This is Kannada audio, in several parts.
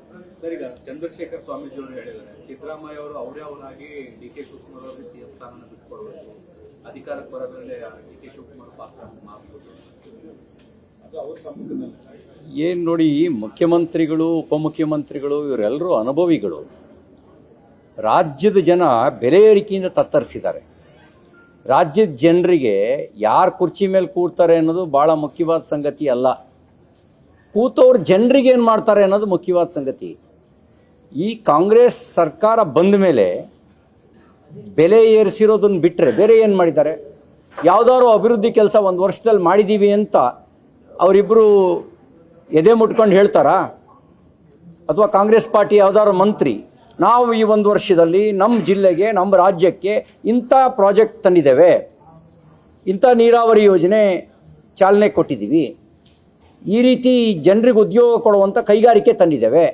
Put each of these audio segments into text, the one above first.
ಸರ್, ಈಗ ಚಂದ್ರಶೇಖರ್ ಸ್ವಾಮೀಜಿ ಅವರು ಹೇಳಿದ್ದಾರೆ, ಸಿದ್ದರಾಮಯ್ಯ ಅವರು ಅವರಾಗಿ ಡಿ.ಕೆ. ಶಿವಕುಮಾರ್ ಅವರಿಗೆ ಸಿಎಂ ಸ್ಥಾನ ಬಿಟ್ಕೊಡ್ಬೇಕು, ಅಧಿಕಾರಕ್ಕೆ ಬರೋದ್ರಲ್ಲಿ ಡಿ.ಕೆ. ಶಿವಕುಮಾರ್ ಪಾತ್ರ ಮಾಡ್ಬೋದು. ಅದು ಅವ್ರ ಸಮ್ಮುಖದಲ್ಲಿ ಏನು ನೋಡಿ, ಮುಖ್ಯಮಂತ್ರಿಗಳು ಉಪಮುಖ್ಯಮಂತ್ರಿಗಳು ಇವರೆಲ್ಲರೂ ಅನುಭವಿಗಳು. ರಾಜ್ಯದ ಜನ ಬೆಲೆ ಏರಿಕೆಯಿಂದ ತತ್ತರಿಸಿದ್ದಾರೆ. ರಾಜ್ಯದ ಜನರಿಗೆ ಯಾರು ಕುರ್ಚಿ ಮೇಲೆ ಕೂರ್ತಾರೆ ಅನ್ನೋದು ಬಹಳ ಮುಖ್ಯವಾದ ಸಂಗತಿ ಅಲ್ಲ, ಕೂತವ್ರು ಜನರಿಗೆ ಏನು ಮಾಡ್ತಾರೆ ಅನ್ನೋದು ಮುಖ್ಯವಾದ ಸಂಗತಿ. ಈ ಕಾಂಗ್ರೆಸ್ ಸರ್ಕಾರ ಬಂದ ಮೇಲೆ ಬೆಲೆ ಏರಿಸಿರೋದನ್ನ ಬಿಟ್ಟರೆ ಬೇರೆ ಏನು ಮಾಡಿದ್ದಾರೆ? ಯಾವುದಾದ್ರು ಅಭಿವೃದ್ಧಿ ಕೆಲಸ ಒಂದು ವರ್ಷದಲ್ಲಿ ಮಾಡಿದ್ದೀವಿ ಅಂತ ಅವರಿಬ್ಬರು ಎದೆ ಮುಟ್ಕೊಂಡು ಹೇಳ್ತಾರಾ? ಅಥವಾ ಕಾಂಗ್ರೆಸ್ ಪಾರ್ಟಿ ಯಾವುದಾದ್ರು ಮಂತ್ರಿ ನಾವು ಈ ಒಂದು ವರ್ಷದಲ್ಲಿ ನಮ್ಮ ಜಿಲ್ಲೆಗೆ, ನಮ್ಮ ರಾಜ್ಯಕ್ಕೆ ಇಂಥ ಪ್ರಾಜೆಕ್ಟ್ ತಂದಿದ್ದೇವೆ, ಇಂಥ ನೀರಾವರಿ ಯೋಜನೆ ಚಾಲನೆ ಕೊಟ್ಟಿದ್ದೀವಿ, ಈ ರೀತಿ ಜನರಿಗೆ ಉದ್ಯೋಗ ಕೊಡುವಂಥ ಕೈಗಾರಿಕೆ ತಂದಿದ್ದೇವೆ,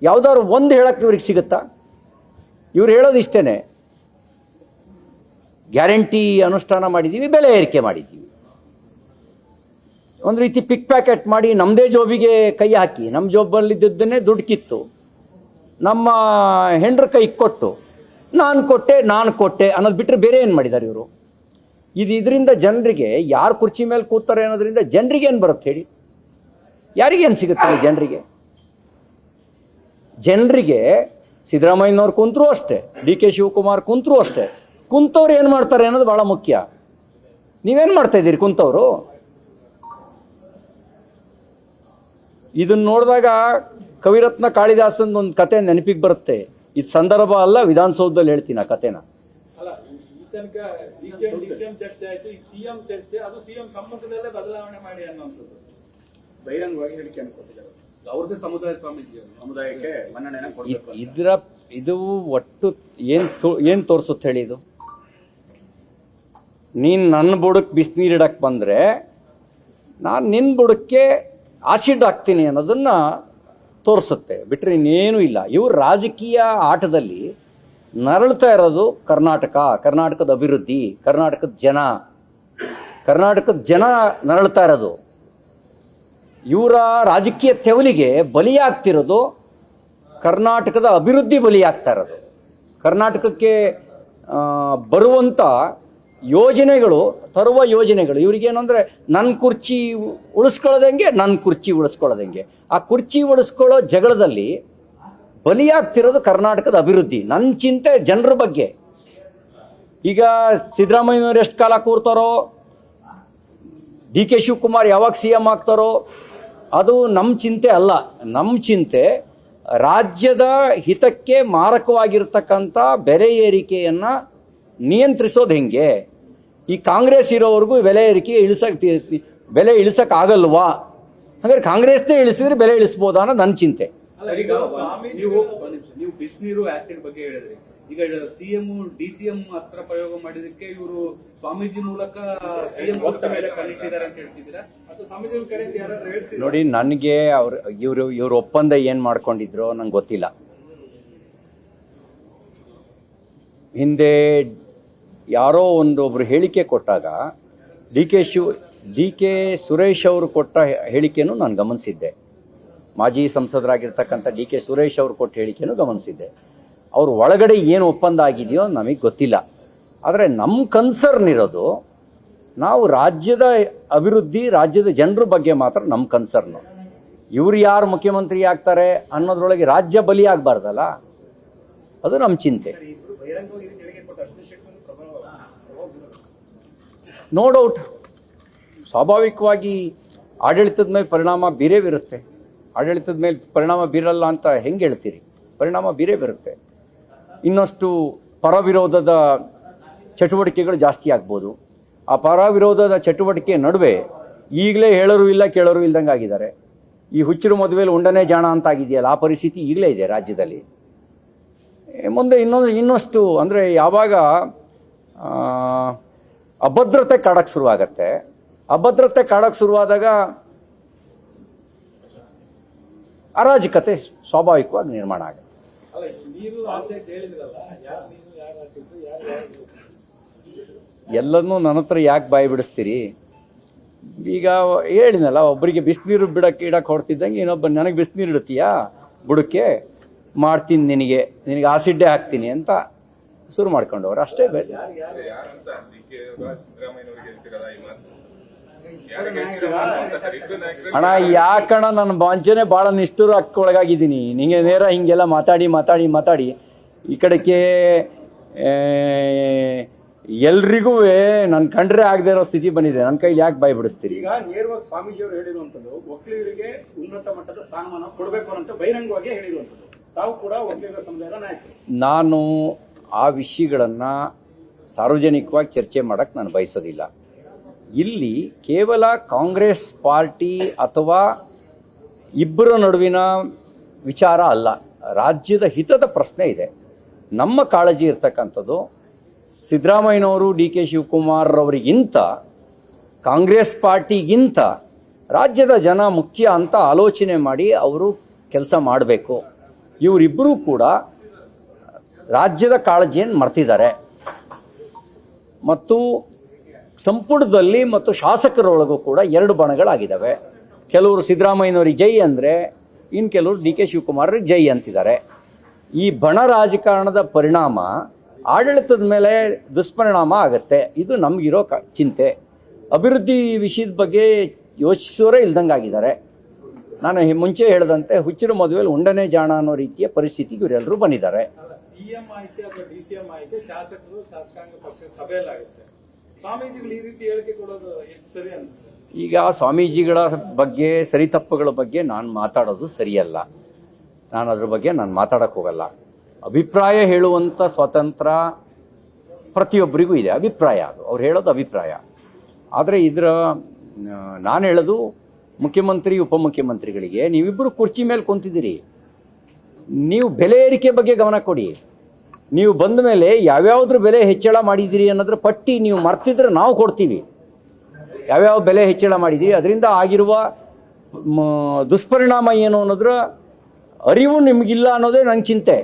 ಯಾವುದಾದ್ರು ಒಂದು ಹೇಳಕ್ಕೆ ಇವ್ರಿಗೆ ಸಿಗುತ್ತಾ? ಇವ್ರು ಹೇಳೋದು ಇಷ್ಟೇ, ಗ್ಯಾರಂಟಿ ಅನುಷ್ಠಾನ ಮಾಡಿದ್ದೀವಿ, ಬೆಲೆ ಏರಿಕೆ ಮಾಡಿದ್ದೀವಿ. ಒಂದು ರೀತಿ ಪಿಕ್ ಪ್ಯಾಕೆಟ್ ಮಾಡಿ ನಮ್ಮದೇ ಜೋಬಿಗೆ ಕೈ ಹಾಕಿ, ನಮ್ಮ ಜೋಬಲ್ಲಿದ್ದನ್ನೇ ದುಡ್ಡು ಕಿತ್ತು ನಮ್ಮ ಹೆಂಡ್ರ ಕೈ ಕೊಟ್ಟು ನಾನು ಕೊಟ್ಟೆ ಅನ್ನೋದು ಬಿಟ್ಟರೆ ಬೇರೆ ಏನು ಮಾಡಿದ್ದಾರೆ ಇವರು? ಇದರಿಂದ ಜನರಿಗೆ ಯಾರು ಕುರ್ಚಿ ಮೇಲೆ ಕೂತಾರೆ ಅನ್ನೋದ್ರಿಂದ ಜನರಿಗೆ ಏನು ಬರುತ್ತೆ ಹೇಳಿ? ಯಾರಿಗೇನು ಸಿಗುತ್ತೆ ಜನರಿಗೆ? ಜನರಿಗೆ ಸಿದ್ದರಾಮಯ್ಯನವ್ರು ಕುಂತರೂ ಅಷ್ಟೇ, ಡಿ.ಕೆ. ಶಿವಕುಮಾರ್ ಕುಂತರೂ ಅಷ್ಟೇ, ಕುಂತವ್ರು ಏನು ಮಾಡ್ತಾರೆ ಅನ್ನೋದು ಬಹಳ ಮುಖ್ಯ. ನೀವೇನು ಮಾಡ್ತಾ ಇದ್ದೀರಿ ಕುಂತವರು? ಇದನ್ನ ನೋಡಿದಾಗ ಕವಿರತ್ನ ಕಾಳಿದಾಸನ್ ಒಂದು ಕತೆ ನೆನಪಿಗೆ ಬರುತ್ತೆ. ಇದು ಸಂದರ್ಭ ಅಲ್ಲ, ವಿಧಾನಸೌಧದಲ್ಲಿ ಹೇಳ್ತೀನಿ ಆ ಕತೆನ. ಅಲ್ಲ, ಈ ತನಕ ಡಿಸಿಎಂ ಚರ್ಚೆ ಆಯ್ತು, ಈ ಸಿಎಂ ಚರ್ಚೆ, ಅದು ಸಿಎಂ ಸಮ್ಮುಖದಲ್ಲೇ ಬದಲಾವಣೆ ಮಾಡಿ ಅನ್ನುವಂಥದ್ದು ಬಹಿರಂಗವಾಗಿ ಹೇಳಿಕೆಯನ್ನು ಕೊಟ್ಟಿದ್ದಾರೆ. ಅವ್ರದ್ದೇ ಸಮುದಾಯಕ್ಕೆ ಮನ್ನಣೆನ ಕೊಡಬೇಕು. ಇದು ಒಟ್ಟು ಏನ್ ತೋರಿಸುತ್ತೆ ಹೇಳಿ? ಇದು ನೀನ್ ನನ್ನ ಬುಡಕ್ಕೆ ಬಿಸಿನೀರು ಇಡಕ್ಕೆ ಬಂದ್ರೆ ನಾನು ನಿನ್ನ ಬುಡಕ್ಕೆ ಆಸಿಡ್ ಹಾಕ್ತೀನಿ ಅನ್ನೋದನ್ನ ತೋರಿಸುತ್ತೆ, ಬಿಟ್ಟರೆ ಇನ್ನೇನೂ ಇಲ್ಲ. ಇವ್ರು ರಾಜಕೀಯ ಆಟದಲ್ಲಿ ನರಳ್ತಾ ಇರೋದು ಕರ್ನಾಟಕದ ಅಭಿವೃದ್ಧಿ, ಕರ್ನಾಟಕದ ಜನ ನರಳ್ತಾ ಇರೋದು. ಇವರ ರಾಜಕೀಯ ತೆವಲಿಗೆ ಬಲಿಯಾಗ್ತಿರೋದು ಕರ್ನಾಟಕದ ಅಭಿವೃದ್ಧಿ ಬಲಿಯಾಗ್ತಾ ಇರೋದು. ಕರ್ನಾಟಕಕ್ಕೆ ಬರುವಂಥ ಯೋಜನೆಗಳು, ತರುವ ಯೋಜನೆಗಳು ಇವರಿಗೇನು ಅಂದರೆ ನನ್ನ ಕುರ್ಚಿ ಉಳಿಸ್ಕೊಳ್ಳೋದಂಗೆ ಆ ಕುರ್ಚಿ ಉಳಿಸ್ಕೊಳ್ಳೋ ಜಗಳದಲ್ಲಿ ಬಲಿಯಾಗ್ತಿರೋದು ಕರ್ನಾಟಕದ ಅಭಿವೃದ್ಧಿ. ನನ್ನ ಚಿಂತೆ ಜನರ ಬಗ್ಗೆ. ಈಗ ಸಿದ್ದರಾಮಯ್ಯನವ್ರು ಎಷ್ಟು ಕಾಲ ಕೂರ್ತಾರೋ, ಡಿ.ಕೆ. ಶಿವಕುಮಾರ್ ಯಾವಾಗ ಸಿಎಂ ಆಗ್ತಾರೋ, ಅದು ನಮ್ಮ ಚಿಂತೆ ಅಲ್ಲ. ನಮ್ಮ ಚಿಂತೆ ರಾಜ್ಯದ ಹಿತಕ್ಕೆ ಮಾರಕವಾಗಿರ್ತಕ್ಕಂಥ ಬೆಲೆ ಏರಿಕೆಯನ್ನು ನಿಯಂತ್ರಿಸೋದು ಹೆಂಗೆ? ಈ ಕಾಂಗ್ರೆಸ್ ಇರೋವರೆಗೂ ಬೆಲೆ ಇಳಿಸಕ್ಕಾಗಲ್ವಾ? ಹಾಗಾದ್ರೆ ಕಾಂಗ್ರೆಸ್ನೇ ಇಳಿಸಿದ್ರೆ ಬೆಲೆ ಇಳಿಸ್ಬೋದಾ ಅನ್ನೋದು ನನ್ನ ಚಿಂತೆ. ನೀವು ಬಿಸಿನೀರು ಆಸಿಡ್ ಬಗ್ಗೆ ಹೇಳಿದ್ರಿ. ಈಗ ಸಿಎಂ ಡಿಸಿಎಂ ಅಸ್ತ್ರ ಪ್ರಯೋಗ ಮಾಡಿದಕ್ಕೆ ಇವರು ಸ್ವಾಮೀಜಿ ಮೂಲಕ ಸಿಎಂ ಮೇಲೆ ಕಲಿತಿದ್ದಾರೆ ಅಂತ ಹೇಳ್ತಿದ್ದೀರಾ? ಅಥವಾ ಸ್ವಾಮೀಜಿ ಕಡೆಯಿಂದ ಯಾರಾದ್ರೂ ಹೇಳ್ತಿದ್ದೀರಾ? ನೋಡಿ, ನನಗೆ ಇವ್ರ ಒಪ್ಪಂದ ಏನ್ ಮಾಡ್ಕೊಂಡಿದ್ರು ನಂಗೆ ಗೊತ್ತಿಲ್ಲ. ಹಿಂದೆ ಯಾರೋ ಒಬ್ರು ಹೇಳಿಕೆ ಕೊಟ್ಟಾಗ ಡಿ.ಕೆ. ಸುರೇಶ್ ಅವರು ಕೊಟ್ಟ ಹೇಳಿಕೆಯನ್ನು ನಾನು ಗಮನಿಸಿದ್ದೆ. ಮಾಜಿ ಸಂಸದರಾಗಿರ್ತಕ್ಕಂಥ ಡಿ.ಕೆ. ಸುರೇಶ್ ಅವರು ಕೊಟ್ಟ ಹೇಳಿಕೆಯನ್ನು ಗಮನಿಸಿದ್ದೆ. ಅವ್ರ ಒಳಗಡೆ ಏನು ಒಪ್ಪಂದ ಆಗಿದೆಯೋ ನಮಗೆ ಗೊತ್ತಿಲ್ಲ. ಆದರೆ ನಮ್ಮ ಕನ್ಸರ್ನ್ ಇರೋದು, ನಾವು ರಾಜ್ಯದ ಅಭಿವೃದ್ಧಿ, ರಾಜ್ಯದ ಜನರ ಬಗ್ಗೆ ಮಾತ್ರ ನಮ್ಮ ಕನ್ಸರ್ನು. ಇವ್ರು ಯಾರು ಮುಖ್ಯಮಂತ್ರಿ ಆಗ್ತಾರೆ ಅನ್ನೋದ್ರೊಳಗೆ ರಾಜ್ಯ ಬಲಿ ಆಗಬಾರ್ದಲ್ಲ, ಅದು ನಮ್ಮ ಚಿಂತೆ. ನೋ ಡೌಟ್, ಸ್ವಾಭಾವಿಕವಾಗಿ ಆಡಳಿತದ ಮೇಲೆ ಪರಿಣಾಮ ಬೀರೇ ಆಡಳಿತದ ಮೇಲೆ ಪರಿಣಾಮ ಬೀರಲ್ಲ ಅಂತ ಹೆಂಗೆ ಹೇಳ್ತೀರಿ? ಪರಿಣಾಮ ಬೀರೇ. ಇನ್ನಷ್ಟು ಪರವಿರೋಧದ ಚಟುವಟಿಕೆಗಳು ಜಾಸ್ತಿ ಆಗ್ಬೋದು. ಆ ಪರವಿರೋಧದ ಚಟುವಟಿಕೆ ನಡುವೆ ಈಗಲೇ ಹೇಳೋರು ಇಲ್ಲ ಕೇಳೋರು ಇಲ್ದಂಗೆ ಆಗಿದ್ದಾರೆ. ಈ ಹುಚ್ಚರು ಮದುವೆಯಲ್ಲಿ ಉಂಡನೇ ಜಾಣ ಅಂತ ಆಗಿದೆಯಲ್ಲ, ಆ ಪರಿಸ್ಥಿತಿ ಈಗಲೇ ಇದೆ ರಾಜ್ಯದಲ್ಲಿ. ಮುಂದೆ ಇನ್ನಷ್ಟು ಅಂದರೆ ಯಾವಾಗ ಅಭದ್ರತೆ ಕಾಡಕ್ಕೆ ಶುರುವಾಗತ್ತೆ, ಅಭದ್ರತೆ ಕಾಡಕ್ಕೆ ಶುರುವಾದಾಗ ಅರಾಜಕತೆ ಸ್ವಾಭಾವಿಕವಾಗಿ ನಿರ್ಮಾಣ ಆಗುತ್ತೆ. ಎಲ್ಲನೂ ನನ್ನ ಹತ್ರ ಯಾಕೆ ಬಾಯಿ ಬಿಡಿಸ್ತೀರಿ? ಈಗ ಹೇಳಿನಲ್ಲ, ಒಬ್ಬರಿಗೆ ಬಿಸಿನೀರು ಇಡಕ್ಕೆ ಹೊಡ್ತಿದ್ದಂಗೆ ಇನ್ನೊಬ್ಬ ನನಗೆ ಬಿಸಿನೀರು ಇಡ್ತೀಯಾ? ಬುಡಕ್ಕೆ ಮಾಡ್ತೀನಿ, ನಿನಗೆ ಆಸಿಡ್ಡೇ ಹಾಕ್ತೀನಿ ಅಂತ ಶುರು ಮಾಡ್ಕೊಂಡವ್ರು ಅಷ್ಟೇ. ಬೇರೆ ಅಣ್ಣ ಯಾಕಣ್ಣ ನನ್ನ ಬಾಂಚನೆ ಭಾಳ ನಿಷ್ಠುರ ಒಳಗಾಗಿದ್ದೀನಿ. ನಿಂಗೆ ನೇರ ಹಿಂಗೆಲ್ಲ ಮಾತಾಡಿ ಈ ಕಡೆಗೆ ಎಲ್ರಿಗೂ ನನ್ನ ಕಂಡ್ರೆ ಆಗದೆ ಇರೋ ಸ್ಥಿತಿ ಬಂದಿದೆ. ನನ್ನ ಕೈಲಿ ಯಾಕೆ ಬಾಯಿ ಬಿಡಿಸ್ತೀರಿ? ಈಗ ನೇರವಾಗಿ ಸ್ವಾಮೀಜಿಯವರು ಹೇಳಿರುವಂತದ್ದು ಒಕ್ಕಲಿಗರಿಗೆ ಉನ್ನತ ಮಟ್ಟದ ಸ್ಥಾನಮಾನ ಕೊಡಬೇಕು ಅಂತ ಬಹಿರಂಗವಾಗಿ ಹೇಳಿರುವಂತದ್ದು. ತಾವು ಕೂಡ ಒಕ್ಕಲಿಗರ ಸಮುದಾಯದ ನಾಯಕರು. ನಾನು ಆ ವಿಷಯಗಳನ್ನು ಸಾರ್ವಜನಿಕವಾಗಿ ಚರ್ಚೆ ಮಾಡಕ್ಕೆ ನಾನು ಬಯಸೋದಿಲ್ಲ. ಇಲ್ಲಿ ಕೇವಲ ಕಾಂಗ್ರೆಸ್ ಪಾರ್ಟಿ ಅಥವಾ ಇಬ್ಬರ ನಡುವಿನ ವಿಚಾರ ಅಲ್ಲ, ರಾಜ್ಯದ ಹಿತದ ಪ್ರಶ್ನೆ ಇದೆ. ನಮ್ಮ ಕಾಳಜಿ ಇರ್ತಕ್ಕಂಥದ್ದು ಸಿದ್ದರಾಮಯ್ಯನವರು, ಡಿ ಕೆ ಶಿವಕುಮಾರ್ ಅವರಿಗಿಂತ, ಕಾಂಗ್ರೆಸ್ ಪಾರ್ಟಿಗಿಂತ ರಾಜ್ಯದ ಜನ ಮುಖ್ಯ ಅಂತ ಆಲೋಚನೆ ಮಾಡಿ ಅವರು ಕೆಲಸ ಮಾಡಬೇಕು. ಇವರಿಬ್ಬರೂ ಕೂಡ ರಾಜ್ಯದ ಕಾಳಜಿಯನ್ನು ಮರ್ತಿದ್ದಾರೆ. ಮತ್ತು ಸಂಪುಟದಲ್ಲಿ ಮತ್ತು ಶಾಸಕರೊಳಗೂ ಕೂಡ ಎರಡು ಬಣಗಳಾಗಿದ್ದಾವೆ. ಕೆಲವರು ಸಿದ್ದರಾಮಯ್ಯನವ್ರಿಗೆ ಜೈ ಅಂದರೆ, ಇನ್ನು ಕೆಲವರು ಡಿ ಕೆ ಶಿವಕುಮಾರ್ರಿಗೆ ಜೈ ಅಂತಿದ್ದಾರೆ. ಈ ಬಣ ರಾಜಕಾರಣದ ಪರಿಣಾಮ ಆಡಳಿತದ ಮೇಲೆ ದುಷ್ಪರಿಣಾಮ ಆಗುತ್ತೆ. ಇದು ನಮಗಿರೋ ಚಿಂತೆ. ಅಭಿವೃದ್ಧಿ ವಿಷಯದ ಬಗ್ಗೆ ಯೋಚಿಸೋರೇ ಇಲ್ದಂಗಾಗಿದ್ದಾರೆ. ನಾನು ಮುಂಚೆ ಹೇಳಿದಂತೆ ಹುಚ್ಚರ ಮದುವೆಯಲ್ಲಿ ಉಂಡನೆ ಜಾಣ ಅನ್ನೋ ರೀತಿಯ ಪರಿಸ್ಥಿತಿಗೆ ಇವರೆಲ್ಲರೂ ಬಂದಿದ್ದಾರೆ. ಸಿಎಂ ಆಯ್ಕೆ ಅಥವಾ ಡಿಸಿಎಂ ಆಯ್ಕೆ ಶಾಸಕರು ಶಾಸಕಾಂಗ ಪಕ್ಷದ ಸಭೆಯಲ್ಲಾಗುತ್ತೆ. ಸ್ವಾಮೀಜಿಗಳು ಈ ರೀತಿ ಹೇಳಿಕೆ ಕೊಡೋದು ಎಷ್ಟು ಸರಿ ಅಂತ? ಈಗ ಸ್ವಾಮೀಜಿಗಳ ಬಗ್ಗೆ, ಸರಿತಪ್ಪುಗಳ ಬಗ್ಗೆ ನಾನು ಮಾತಾಡೋದು ಸರಿಯಲ್ಲ. ನಾನು ಅದ್ರ ಬಗ್ಗೆ ನಾನು ಮಾತಾಡಕ್ಕೆ ಹೋಗಲ್ಲ. ಅಭಿಪ್ರಾಯ ಹೇಳುವಂಥ ಸ್ವಾತಂತ್ರ್ಯ ಪ್ರತಿಯೊಬ್ಬರಿಗೂ ಇದೆ. ಅಭಿಪ್ರಾಯ ಅದು, ಅವ್ರು ಹೇಳೋದು ಅಭಿಪ್ರಾಯ. ಆದರೆ ನಾನು ಹೇಳೋದು ಮುಖ್ಯಮಂತ್ರಿ ಉಪಮುಖ್ಯಮಂತ್ರಿಗಳಿಗೆ, ನೀವಿಬ್ಬರು ಕುರ್ಚಿ ಮೇಲೆ ಕುಂತಿದ್ದೀರಿ, ನೀವು ಬೆಲೆ ಏರಿಕೆ ಬಗ್ಗೆ ಗಮನ ಕೊಡಿ. ನೀವು ಬಂದ ಮೇಲೆ ಯಾವ್ಯಾವ್ದ್ರ ಬೆಲೆ ಹೆಚ್ಚಳ ಮಾಡಿದ್ದೀರಿ ಅನ್ನೋದ್ರ ಪಟ್ಟಿ ನೀವು ಮರ್ತಿದ್ರೆ ನಾವು ಕೊಡ್ತೀವಿ. ಯಾವ್ಯಾವ ಬೆಲೆ ಹೆಚ್ಚಳ ಮಾಡಿದ್ದೀರಿ, ಅದರಿಂದ ಆಗಿರುವ ದುಷ್ಪರಿಣಾಮ ಏನು ಅನ್ನೋದ್ರ ಅರಿವು ನಿಮಗಿಲ್ಲ ಅನ್ನೋದೇ ನಂಗೆ ಚಿಂತೆ.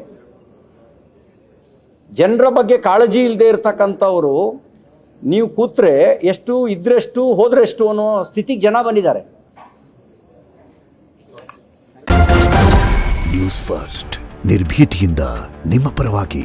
ಜನರ ಬಗ್ಗೆ ಕಾಳಜಿ ಇಲ್ಲದೆ ಇರ್ತಕ್ಕಂಥವ್ರು ನೀವು ಕೂತ್ರೆ ಎಷ್ಟು ಇದ್ರೆಷ್ಟು ಹೋದ್ರೆಷ್ಟು ಅನ್ನೋ ಸ್ಥಿತಿಗೆ ಜನ ಬಂದಿದ್ದಾರೆ. ನ್ಯೂಸ್ ಫಸ್ಟ್ ನಿರ್ಭೀತಿಯಿಂದ ನಿಮ್ಮ ಪರವಾಗಿ.